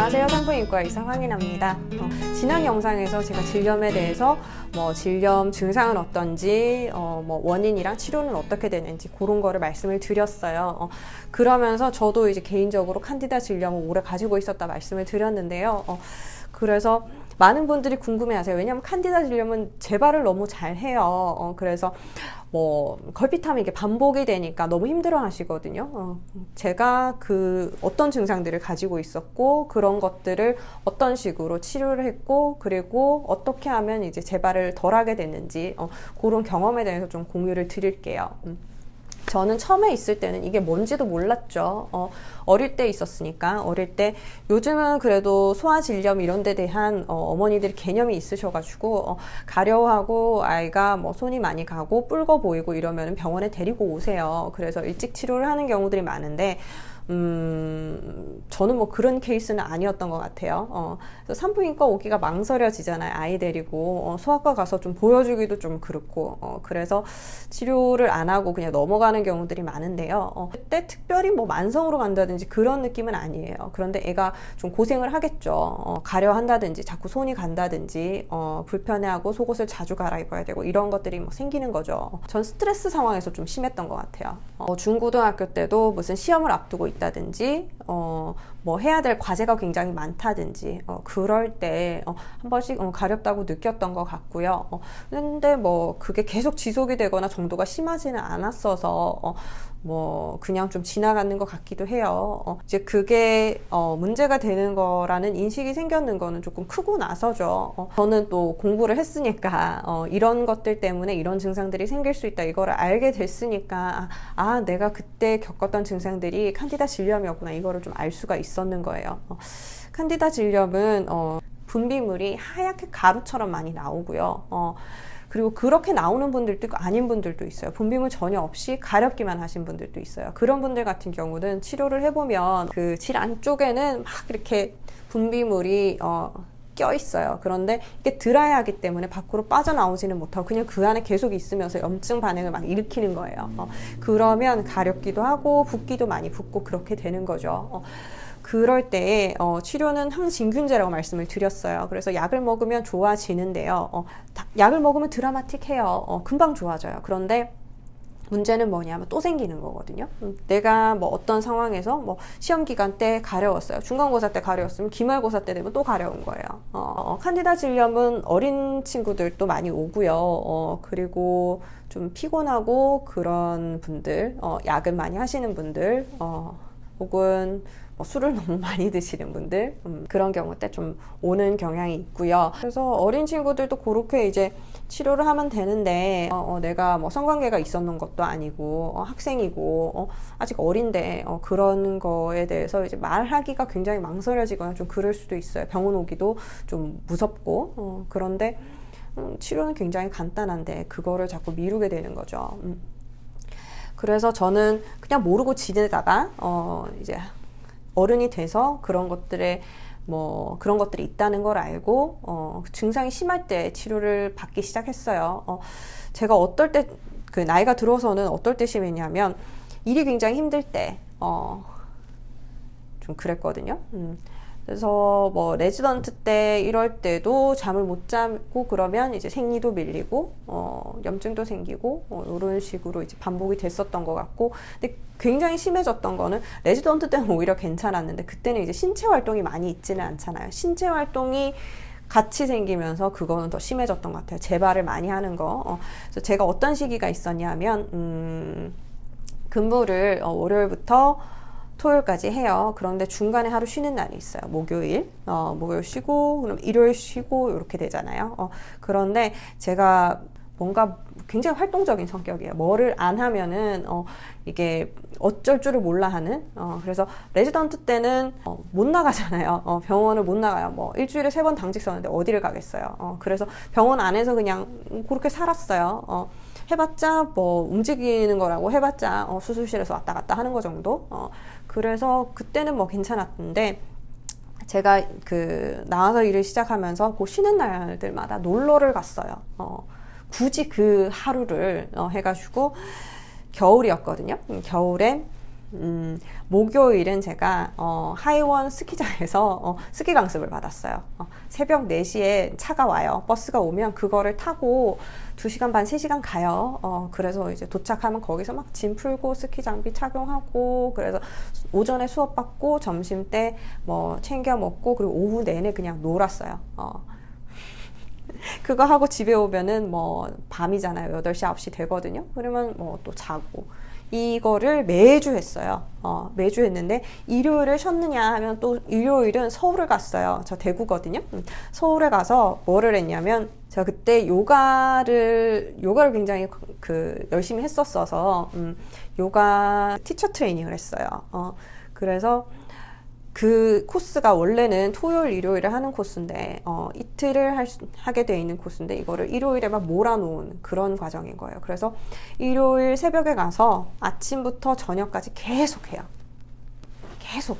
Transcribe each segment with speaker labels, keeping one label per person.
Speaker 1: 안녕하세요. 산부인과 의사 황인아입니다. 지난 영상에서 제가 질염에 대해서 질염 증상은 어떤지, 원인이랑 치료는 어떻게 되는지 그런 거를 말씀을 드렸어요. 그러면서 저도 이제 개인적으로 칸디다 질염을 오래 가지고 있었다 말씀을 드렸는데요. 그래서 많은 분들이 궁금해하세요. 왜냐하면 칸디다 질염은 재발을 너무 잘해요. 그래서 걸핏하면 이게 반복이 되니까 너무 힘들어 하시거든요. 제가 어떤 증상들을 가지고 있었고, 그런 것들을 어떤 식으로 치료를 했고, 그리고 어떻게 하면 이제 재발을 덜 하게 됐는지, 그런 경험에 대해서 좀 공유를 드릴게요. 저는 처음에 있을 때는 이게 뭔지도 몰랐죠. 어릴 때 있었으니까. 어릴 때 요즘은 그래도 소아질염 이런 데 대한 어머니들이 개념이 있으셔가지고 가려워하고 아이가 손이 많이 가고 뿔거 보이고 이러면 병원에 데리고 오세요. 그래서 일찍 치료를 하는 경우들이 많은데 저는 그런 케이스는 아니었던 것 같아요. 그래서 산부인과 오기가 망설여지잖아요. 아이 데리고 소아과 가서 좀 보여주기도 좀 그렇고 그래서 치료를 안 하고 그냥 넘어가는 경우들이 많은데요. 그때 특별히 만성으로 간다든지 그런 느낌은 아니에요. 그런데 애가 좀 고생을 하겠죠. 가려 한다든지 자꾸 손이 간다든지 불편해하고 속옷을 자주 갈아입어야 되고 이런 것들이 생기는 거죠. 전 스트레스 상황에서 좀 심했던 것 같아요. 중고등학교 때도 무슨 시험을 앞두고 있다든지 해야 될 과제가 굉장히 많다든지 그럴 때 한 번씩 가렵다고 느꼈던 것 같고요. 근데 그게 계속 지속이 되거나 정도가 심하지는 않았어서 그냥 좀 지나가는 것 같기도 해요. 이제 그게 문제가 되는 거라는 인식이 생겼는 거는 조금 크고 나서죠. 저는 또 공부를 했으니까 이런 것들 때문에 이런 증상들이 생길 수 있다 이거를 알게 됐으니까 내가 그때 겪었던 증상들이 칸디다 질염이었구나 이거를 좀 알 수가 있었는 거예요. 칸디다 질염은 분비물이 하얗게 가루처럼 많이 나오고요. 그리고 그렇게 나오는 분들도 있고 아닌 분들도 있어요. 분비물 전혀 없이 가렵기만 하신 분들도 있어요. 그런 분들 같은 경우는 치료를 해보면 그 질 안쪽에는 막 이렇게 분비물이 껴 있어요. 그런데 이게 드라이하기 때문에 밖으로 빠져나오지는 못하고 그냥 그 안에 계속 있으면서 염증 반응을 막 일으키는 거예요. 그러면 가렵기도 하고 붓기도 많이 붓고 그렇게 되는 거죠. 그럴 때 치료는 항진균제라고 말씀을 드렸어요. 그래서 약을 먹으면 좋아지는데요. 약을 먹으면 드라마틱해요. 금방 좋아져요. 그런데 문제는 뭐냐면 또 생기는 거거든요. 내가 어떤 상황에서 시험 기간 때 가려웠어요. 중간고사 때 가려웠으면 기말고사 때 되면 또 가려운 거예요. 칸디다 질염은 어린 친구들도 많이 오고요. 그리고 좀 피곤하고 그런 분들, 야근 많이 하시는 분들, 혹은 술을 너무 많이 드시는 분들 그런 경우 때 좀 오는 경향이 있고요. 그래서 어린 친구들도 그렇게 이제 치료를 하면 되는데 내가 성관계가 있었는 것도 아니고 학생이고 아직 어린데 그런 거에 대해서 이제 말하기가 굉장히 망설여지거나 좀 그럴 수도 있어요. 병원 오기도 좀 무섭고 그런데 치료는 굉장히 간단한데 그거를 자꾸 미루게 되는 거죠. 그래서 저는 그냥 모르고 지내다가 이제 어른이 돼서 그런 것들에 그런 것들이 있다는 걸 알고 증상이 심할 때 치료를 받기 시작했어요. 제가 어떨 때 나이가 들어서는 어떨 때 심했냐면 일이 굉장히 힘들 때 좀 그랬거든요. 그래서 레지던트 때 이럴 때도 잠을 못 자고 그러면 이제 생리도 밀리고 염증도 생기고 이런 식으로 이제 반복이 됐었던 것 같고, 근데 굉장히 심해졌던 거는 레지던트 때는 오히려 괜찮았는데 그때는 이제 신체 활동이 많이 있지는 않잖아요. 신체 활동이 같이 생기면서 그거는 더 심해졌던 것 같아요. 재발을 많이 하는 거. 그래서 제가 어떤 시기가 있었냐면 근무를 월요일부터 토요일까지 해요. 그런데 중간에 하루 쉬는 날이 있어요. 목요일 쉬고 그럼 일요일 쉬고 이렇게 되잖아요. 그런데 제가 뭔가 굉장히 활동적인 성격이에요. 뭐를 안 하면은 이게 어쩔 줄을 몰라 하는. 그래서 레지던트 때는 못 나가잖아요. 병원을 못 나가요. 일주일에 3번 당직 서는데 어디를 가겠어요. 그래서 병원 안에서 그냥 그렇게 살았어요. 해봤자 움직이는 거라고 해봤자 수술실에서 왔다 갔다 하는 거 정도. 그래서 그때는 괜찮았는데 제가 나와서 일을 시작하면서 그 쉬는 날들마다 놀러를 갔어요. 굳이 그 하루를 해가지고 겨울이었거든요. 겨울에 목요일은 제가 하이원 스키장에서 스키 강습을 받았어요. 새벽 4시에 차가 와요. 버스가 오면 그거를 타고 2시간 반, 3시간 가요. 그래서 이제 도착하면 거기서 막 짐 풀고 스키 장비 착용하고, 그래서 오전에 수업 받고 점심 때 뭐 챙겨 먹고, 그리고 오후 내내 그냥 놀았어요. 그거 하고 집에 오면은 뭐 밤이잖아요. 8시, 9시 되거든요. 그러면 뭐 또 자고. 이거를 매주 했어요. 매주 했는데, 일요일을 쉬었느냐 하면 또 일요일은 서울을 갔어요. 저 대구거든요. 서울에 가서 뭐를 했냐면, 제가 그때 요가를 굉장히 열심히 했었어서, 요가 티처 트레이닝을 했어요. 그래서 그 코스가 원래는 토요일, 일요일에 하는 코스인데, 이틀을 하게 돼 있는 코스인데, 이거를 일요일에 막 몰아놓은 그런 과정인 거예요. 그래서 일요일 새벽에 가서 아침부터 저녁까지 계속 해요. 계속.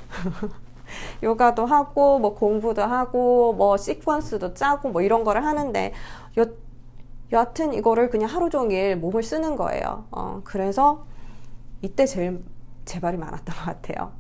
Speaker 1: 요가도 하고, 뭐 공부도 하고, 뭐 시퀀스도 짜고, 뭐 이런 거를 하는데, 여하튼 이거를 그냥 하루 종일 몸을 쓰는 거예요. 그래서 이때 제일 재발이 많았던 것 같아요.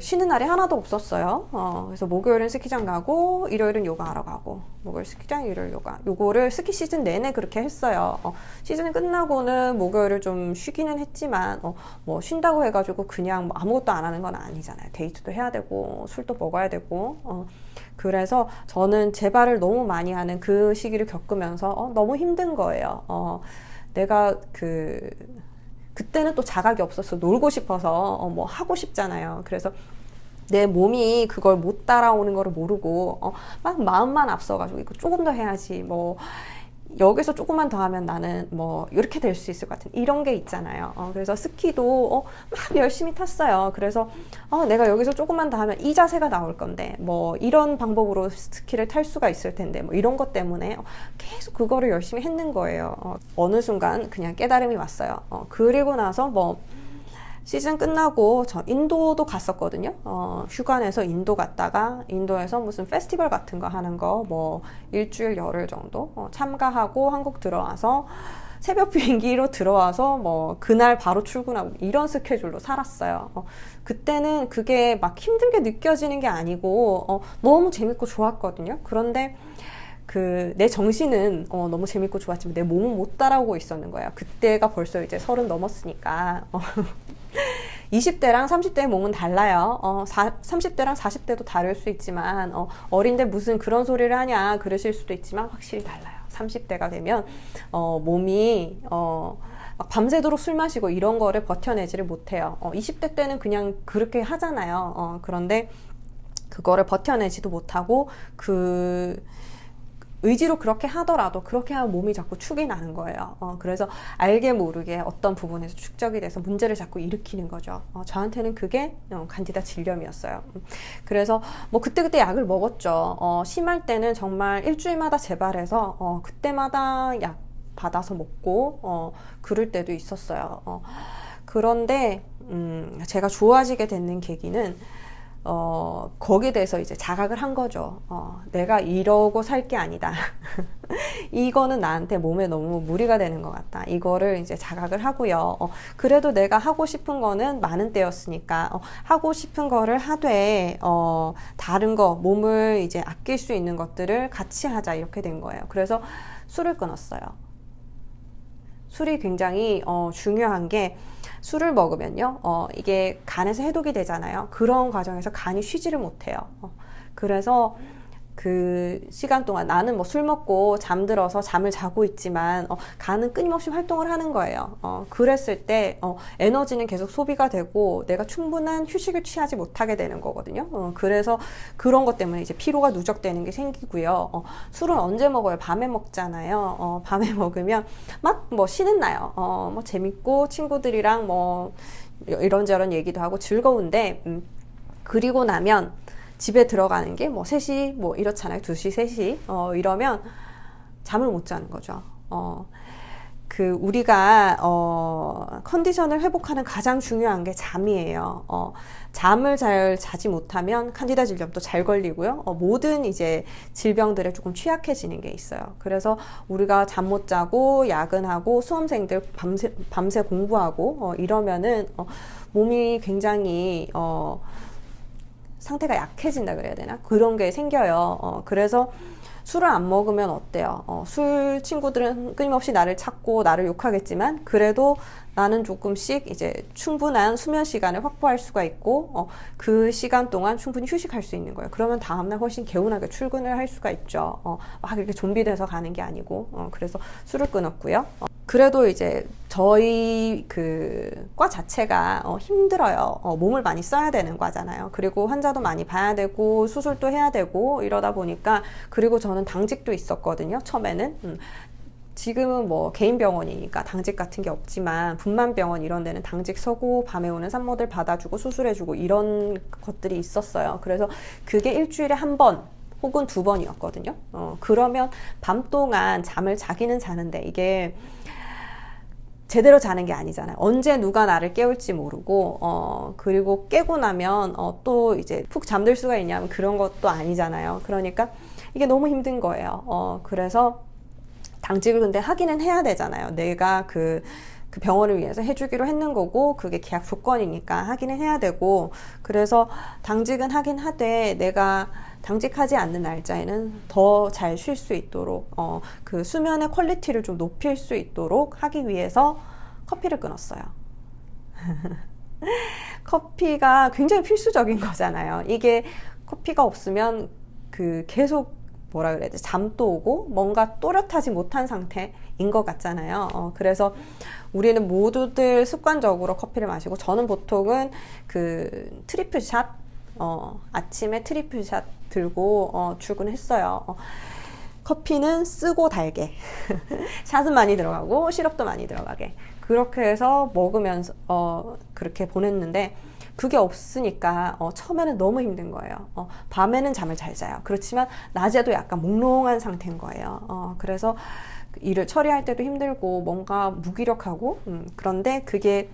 Speaker 1: 쉬는 날이 하나도 없었어요. 그래서 목요일은 스키장 가고, 일요일은 요가 하러 가고, 목요일 스키장, 일요일 요가. 요거를 스키 시즌 내내 그렇게 했어요. 시즌이 끝나고는 목요일을 좀 쉬기는 했지만, 뭐 쉰다고 해가지고 그냥 뭐 아무것도 안 하는 건 아니잖아요. 데이트도 해야 되고, 술도 먹어야 되고. 그래서 저는 재발을 너무 많이 하는 그 시기를 겪으면서 너무 힘든 거예요. 내가 그때는 또 자각이 없었어. 놀고 싶어서 뭐 하고 싶잖아요. 그래서 내 몸이 그걸 못 따라오는 거를 모르고 막 마음만 앞서가지고 이거 조금 더 해야지, 뭐 여기서 조금만 더 하면 나는 뭐 이렇게 될 수 있을 것 같은 이런 게 있잖아요. 그래서 스키도 막 열심히 탔어요. 그래서 내가 여기서 조금만 더 하면 이 자세가 나올 건데, 뭐 이런 방법으로 스키를 탈 수가 있을 텐데, 뭐 이런 것 때문에 계속 그거를 열심히 했는 거예요. 어느 순간 그냥 깨달음이 왔어요. 그리고 나서 뭐 시즌 끝나고 저 인도도 갔었거든요. 휴가 내서 인도 갔다가, 인도에서 무슨 페스티벌 같은 거 하는 거 뭐 일주일 열흘 정도 참가하고 한국 들어와서 새벽 비행기로 들어와서 뭐 그날 바로 출근하고 이런 스케줄로 살았어요. 그때는 그게 막 힘들게 느껴지는 게 아니고 너무 재밌고 좋았거든요. 그런데 내 정신은 너무 재밌고 좋았지만 내 몸은 못 따라오고 있었는 거예요. 그때가 벌써 이제 30 넘었으니까. 20대랑 30대의 몸은 달라요. 30대랑 40대도 다를 수 있지만, 어린데 무슨 그런 소리를 하냐 그러실 수도 있지만 확실히 달라요. 30대가 되면 몸이 막 밤새도록 술 마시고 이런 거를 버텨내지를 못해요. 20대 때는 그냥 그렇게 하잖아요. 그런데 그거를 버텨내지도 못하고 의지로 그렇게 하더라도 그렇게 하면 몸이 자꾸 축이 나는 거예요. 그래서 알게 모르게 어떤 부분에서 축적이 돼서 문제를 자꾸 일으키는 거죠. 저한테는 그게 간디다 질염이었어요. 그래서 뭐 그때그때 약을 먹었죠. 심할 때는 정말 일주일마다 재발해서 그때마다 약 받아서 먹고 그럴 때도 있었어요. 그런데 제가 좋아지게 되는 계기는 거기에 대해서 이제 자각을 한 거죠. 내가 이러고 살 게 아니다. 이거는 나한테 몸에 너무 무리가 되는 것 같다. 이거를 이제 자각을 하고요. 그래도 내가 하고 싶은 거는 많은 때였으니까, 하고 싶은 거를 하되, 다른 거, 몸을 이제 아낄 수 있는 것들을 같이 하자. 이렇게 된 거예요. 그래서 술을 끊었어요. 술이 굉장히 중요한 게, 술을 먹으면요, 이게 간에서 해독이 되잖아요. 그런 과정에서 간이 쉬지를 못해요. 그래서 그 시간 동안 나는 뭐 술 먹고 잠들어서 잠을 자고 있지만 간은 끊임없이 활동을 하는 거예요. 그랬을 때 에너지는 계속 소비가 되고 내가 충분한 휴식을 취하지 못하게 되는 거거든요. 그래서 그런 것 때문에 이제 피로가 누적되는 게 생기고요. 술은 언제 먹어요? 밤에 먹잖아요. 밤에 먹으면 막 뭐 신은 나요. 뭐 재밌고 친구들이랑 뭐 이런저런 얘기도 하고 즐거운데 그리고 나면 집에 들어가는 게 뭐 3시 뭐 이렇잖아요. 2시, 3시. 이러면 잠을 못 자는 거죠. 우리가 컨디션을 회복하는 가장 중요한 게 잠이에요. 잠을 잘 자지 못하면 칸디다 질염도 잘 걸리고요. 모든 이제 질병들에 조금 취약해지는 게 있어요. 그래서 우리가 잠 못 자고 야근하고 수험생들 밤새 공부하고 이러면은 몸이 굉장히 상태가 약해진다 그래야 되나? 그런 게 생겨요. 그래서 술을 안 먹으면 어때요? 술 친구들은 끊임없이 나를 찾고 나를 욕하겠지만 그래도 나는 조금씩 이제 충분한 수면 시간을 확보할 수가 있고 그 시간 동안 충분히 휴식할 수 있는 거예요. 그러면 다음날 훨씬 개운하게 출근을 할 수가 있죠. 막 이렇게 좀비 돼서 가는 게 아니고 그래서 술을 끊었고요. 그래도 이제 저희 과 자체가 힘들어요. 몸을 많이 써야 되는 과잖아요. 그리고 환자도 많이 봐야 되고 수술도 해야 되고 이러다 보니까 그리고 저는 당직도 있었거든요. 처음에는. 지금은 뭐 개인 병원이니까 당직 같은 게 없지만 분만병원 이런 데는 당직 서고 밤에 오는 산모들 받아주고 수술해주고 이런 것들이 있었어요. 그래서 그게 일주일에 한 번 혹은 2번이었거든요. 그러면 밤 동안 잠을 자기는 자는데 이게 제대로 자는 게 아니잖아요. 언제 누가 나를 깨울지 모르고 그리고 깨고 나면 또 이제 푹 잠들 수가 있냐면 그런 것도 아니잖아요. 그러니까 이게 너무 힘든 거예요. 그래서 당직을 근데 하기는 해야 되잖아요. 내가 그 병원을 위해서 해주기로 했는 거고 그게 계약 조건이니까 하기는 해야 되고 그래서 당직은 하긴 하되 내가 당직하지 않는 날짜에는 더 잘 쉴 수 있도록 그 수면의 퀄리티를 좀 높일 수 있도록 하기 위해서 커피를 끊었어요. 커피가 굉장히 필수적인 거잖아요. 이게 커피가 없으면 계속 뭐라 그래야 돼? 잠도 오고 뭔가 또렷하지 못한 상태인 것 같잖아요. 그래서 우리는 모두들 습관적으로 커피를 마시고 저는 보통은 트리플 샷 아침에 트리플 샷 들고 출근했어요. 커피는 쓰고 달게 샷은 많이 들어가고 시럽도 많이 들어가게 그렇게 해서 먹으면서 그렇게 보냈는데 그게 없으니까 처음에는 너무 힘든 거예요. 밤에는 잠을 잘 자요. 그렇지만 낮에도 약간 몽롱한 상태인 거예요. 그래서 일을 처리할 때도 힘들고 뭔가 무기력하고 그런데 그게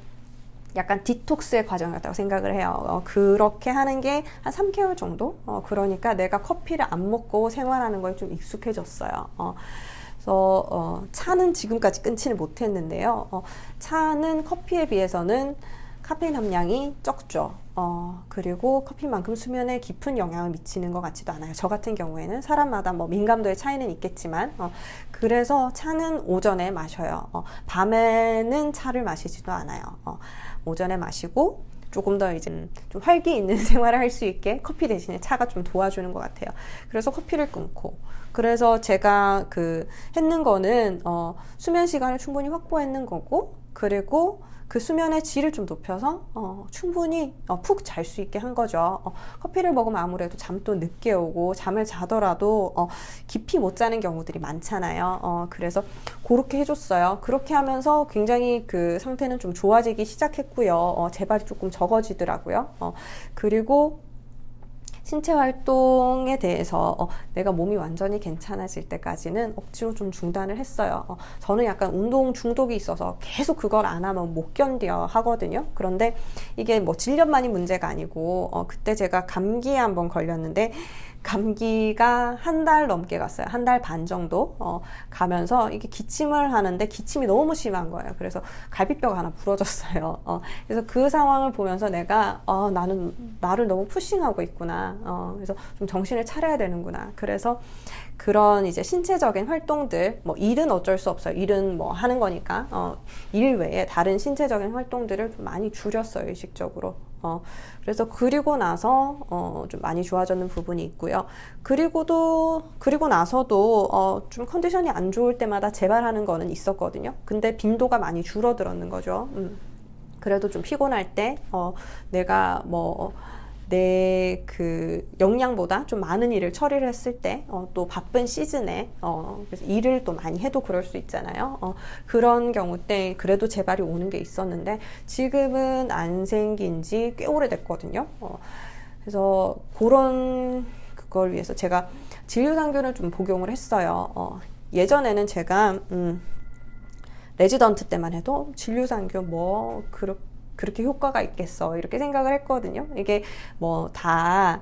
Speaker 1: 약간 디톡스의 과정이었다고 생각을 해요. 그렇게 하는 게 한 3개월 정도? 그러니까 내가 커피를 안 먹고 생활하는 거에 좀 익숙해졌어요. 그래서 차는 지금까지 끊지는 못했는데요. 차는 커피에 비해서는 카페인 함량이 적죠. 그리고 커피만큼 수면에 깊은 영향을 미치는 것 같지도 않아요. 저 같은 경우에는 사람마다 뭐 민감도의 차이는 있겠지만 그래서 차는 오전에 마셔요. 밤에는 차를 마시지도 않아요. 오전에 마시고 조금 더 이제 좀 활기 있는 생활을 할 수 있게 커피 대신에 차가 좀 도와주는 것 같아요. 그래서 커피를 끊고 그래서 제가 했는 거는 수면 시간을 충분히 확보했는 거고 그리고 그 수면의 질을 좀 높여서 충분히 푹 잘 수 있게 한 거죠. 커피를 먹으면 아무래도 잠도 늦게 오고 잠을 자더라도 깊이 못 자는 경우들이 많잖아요. 그래서 그렇게 해줬어요. 그렇게 하면서 굉장히 그 상태는 좀 좋아지기 시작했고요. 재발이 조금 적어지더라고요. 그리고 신체 활동에 대해서 내가 몸이 완전히 괜찮아질 때까지는 억지로 좀 중단을 했어요. 저는 약간 운동 중독이 있어서 계속 그걸 안 하면 못 견뎌 하거든요. 그런데 이게 뭐 질염만이 문제가 아니고 그때 제가 감기에 한번 걸렸는데 감기가 한 달 넘게 갔어요. 한 달 반 정도 가면서 이게 기침을 하는데 기침이 너무 심한 거예요. 그래서 갈비뼈가 하나 부러졌어요. 그래서 그 상황을 보면서 내가 나는 나를 너무 푸싱하고 있구나. 그래서 좀 정신을 차려야 되는구나. 그래서 그런 이제 신체적인 활동들, 뭐 일은 어쩔 수 없어요. 일은 뭐 하는 거니까 일 외에 다른 신체적인 활동들을 좀 많이 줄였어요. 의식적으로. 그래서 그리고 나서 좀 많이 좋아졌는 부분이 있고요. 그리고 나서도 좀 컨디션이 안 좋을 때마다 재발하는 거는 있었거든요. 근데 빈도가 많이 줄어들었는 거죠. 그래도 좀 피곤할 때 내가 뭐 내 역량보다 좀 많은 일을 처리를 했을 때 또 바쁜 시즌에 그래서 일을 또 많이 해도 그럴 수 있잖아요. 그런 경우 때 그래도 재발이 오는 게 있었는데 지금은 안 생긴 지 꽤 오래됐거든요. 그래서 그걸 위해서 제가 진료상균을 좀 복용을 했어요. 예전에는 제가 레지던트 때만 해도 진류상균 뭐 그렇게 효과가 있겠어 이렇게 생각을 했거든요. 이게 뭐 다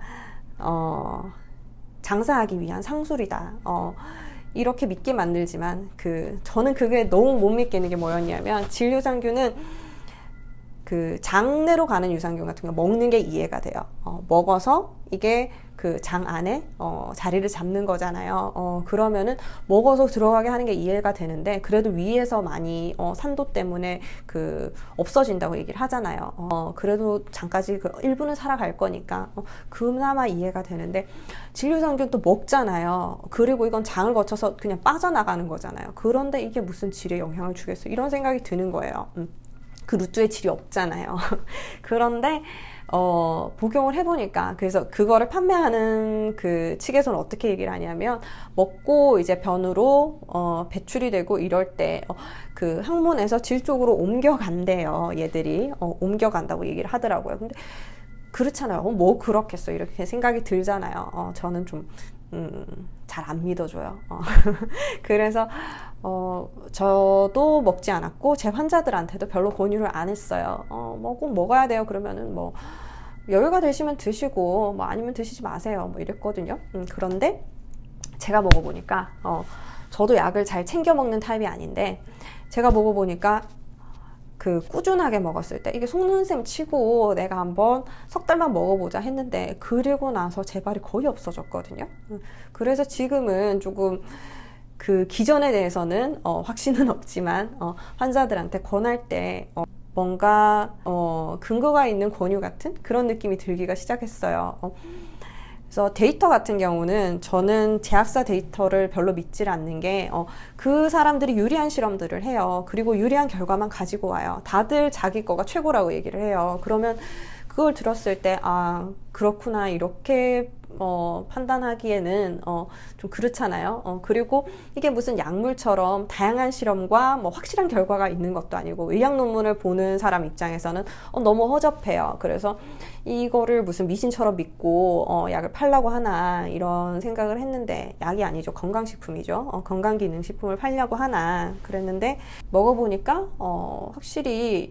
Speaker 1: 장사하기 위한 상술이다. 이렇게 믿게 만들지만 저는 그게 너무 못 믿겠는 게 뭐였냐면 진류상균은 그 장내로 가는 유산균 같은 거 먹는 게 이해가 돼요. 먹어서 이게 그 장 안에 자리를 잡는 거잖아요. 그러면은 먹어서 들어가게 하는 게 이해가 되는데 그래도 위에서 많이 산도 때문에 없어진다고 얘기를 하잖아요. 그래도 장까지 일부는 살아갈 거니까 그나마 이해가 되는데 진류상균 또 먹잖아요. 그리고 이건 장을 거쳐서 그냥 빠져나가는 거잖아요. 그런데 이게 무슨 질에 영향을 주겠어? 이런 생각이 드는 거예요. 그 루트에 질이 없잖아요. 그런데 복용을 해보니까 그래서 그거를 판매하는 그 측에서는 어떻게 얘기를 하냐면 먹고 이제 변으로 배출이 되고 이럴 때 그 항문에서 질 쪽으로 옮겨간대요. 얘들이 옮겨간다고 얘기를 하더라고요. 근데 그렇잖아요. 뭐 그렇겠어 이렇게 생각이 들잖아요. 저는 좀 잘 안 믿어줘요. 그래서 저도 먹지 않았고 제 환자들한테도 별로 권유를 안 했어요. 뭐 꼭 먹어야 돼요. 그러면은 뭐 여유가 되시면 드시고 뭐 아니면 드시지 마세요. 뭐 이랬거든요. 그런데 제가 먹어보니까 저도 약을 잘 챙겨 먹는 타입이 아닌데 제가 먹어보니까 꾸준하게 먹었을 때 이게 속눈샘 치고 내가 한번 석 달만 먹어보자 했는데 그리고 나서 재발이 거의 없어졌거든요. 그래서 지금은 조금 기전에 대해서는 확신은 없지만 환자들한테 권할 때 뭔가 근거가 있는 권유 같은 그런 느낌이 들기가 시작했어요. 그래서 데이터 같은 경우는 저는 제약사 데이터를 별로 믿질 않는 게 그 사람들이 유리한 실험들을 해요. 그리고 유리한 결과만 가지고 와요. 다들 자기 거가 최고라고 얘기를 해요. 그러면 그걸 들었을 때 그렇구나 이렇게 판단하기에는 좀 그렇잖아요. 그리고 이게 무슨 약물처럼 다양한 실험과 뭐 확실한 결과가 있는 것도 아니고 의학 논문을 보는 사람 입장에서는 너무 허접해요. 그래서 이거를 무슨 미신처럼 믿고 약을 팔라고 하나 이런 생각을 했는데 약이 아니죠. 건강식품이죠. 건강기능식품을 팔려고 하나 그랬는데 먹어보니까 확실히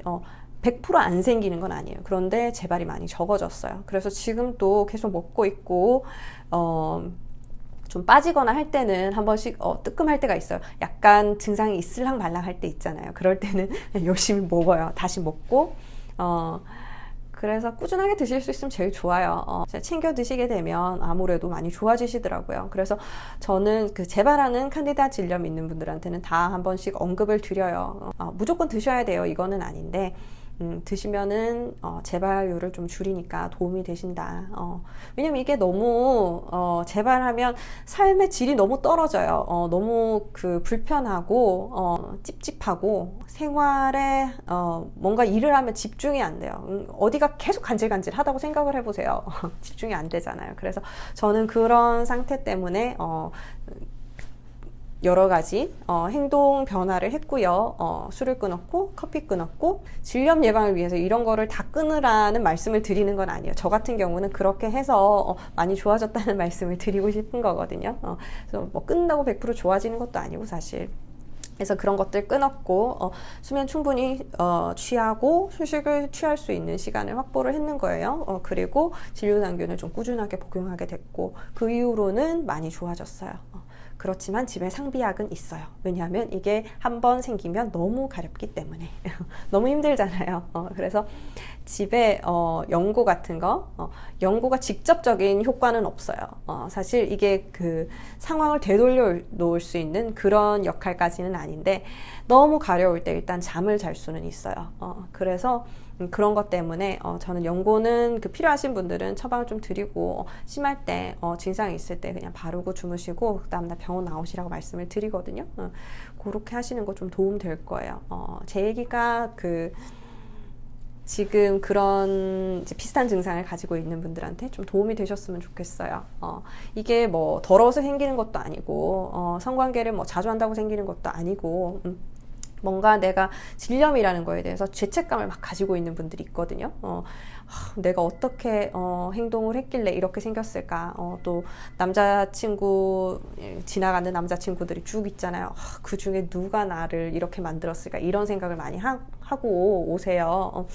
Speaker 1: 100%안 생기는 건 아니에요. 그런데 재발이 많이 적어졌어요. 그래서 지금 또 계속 먹고 있고 좀 빠지거나 할 때는 한 번씩 뜨끔할 때가 있어요. 약간 증상이 있을랑 말랑 할 때 있잖아요. 그럴 때는 열심히 먹어요. 다시 먹고 그래서 꾸준하게 드실 수 있으면 제일 좋아요. 챙겨 드시게 되면 아무래도 많이 좋아지시더라고요. 그래서 저는 재발하는 칸디다 질염 있는 분들한테는 다 한 번씩 언급을 드려요. 무조건 드셔야 돼요. 이거는 아닌데 드시면은 재발률을 좀 줄이니까 도움이 되신다. 왜냐면 이게 너무 재발하면 삶의 질이 너무 떨어져요. 너무 불편하고 찝찝하고 생활에 뭔가 일을 하면 집중이 안 돼요. 어디가 계속 간질간질 하다고 생각을 해보세요. 집중이 안 되잖아요. 그래서 저는 그런 상태 때문에 여러 가지 행동 변화를 했고요. 술을 끊었고 커피 끊었고 질염 예방을 위해서 이런 거를 다 끊으라는 말씀을 드리는 건 아니에요. 저 같은 경우는 그렇게 해서 많이 좋아졌다는 말씀을 드리고 싶은 거거든요. 그래서 뭐 끊는다고 100% 좋아지는 것도 아니고 사실. 그래서 그런 것들 끊었고 수면 충분히 취하고 휴식을 취할 수 있는 시간을 확보를 했는 거예요. 그리고 진료상균을 좀 꾸준하게 복용하게 됐고 그 이후로는 많이 좋아졌어요. 그렇지만 집에 상비약은 있어요. 왜냐하면 이게 한번 생기면 너무 가렵기 때문에 너무 힘들잖아요. 그래서 집에 연고 같은 거 연고가 직접적인 효과는 없어요. 사실 이게 상황을 되돌려 놓을 수 있는 그런 역할까지는 아닌데 너무 가려울 때 일단 잠을 잘 수는 있어요. 그래서 그런 것 때문에 저는 연고는 필요하신 분들은 처방을 좀 드리고 심할 때 증상이 있을 때 그냥 바르고 주무시고 그 다음날 병원 나오시라고 말씀을 드리거든요. 그렇게 하시는 거 좀 도움 될 거예요. 제 얘기가 지금 그런 비슷한 증상을 가지고 있는 분들한테 좀 도움이 되셨으면 좋겠어요. 이게 뭐 더러워서 생기는 것도 아니고 성관계를 뭐 자주 한다고 생기는 것도 아니고 뭔가 내가 질염이라는 거에 대해서 죄책감을 막 가지고 있는 분들이 있거든요. 내가 어떻게 행동을 했길래 이렇게 생겼을까? 또 남자친구 지나가는 남자친구들이 쭉 있잖아요. 그 중에 누가 나를 이렇게 만들었을까? 이런 생각을 많이 하고 오세요.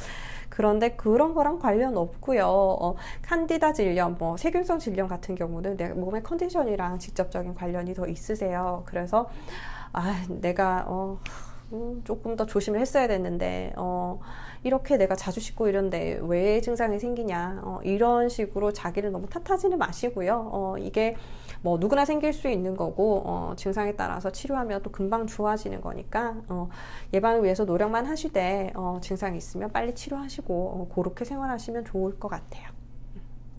Speaker 1: 그런데 그런 거랑 관련 없고요. 칸디다 질염, 뭐 세균성 질염 같은 경우는 내 몸의 컨디션이랑 직접적인 관련이 더 있으세요. 그래서 내가 조금 더 조심을 했어야 됐는데 이렇게 내가 자주 씻고 이런데 왜 증상이 생기냐 이런 식으로 자기를 너무 탓하지는 마시고요. 이게 뭐 누구나 생길 수 있는 거고 증상에 따라서 치료하면 또 금방 좋아지는 거니까 예방을 위해서 노력만 하시되 증상이 있으면 빨리 치료하시고 그렇게 생활하시면 좋을 것 같아요.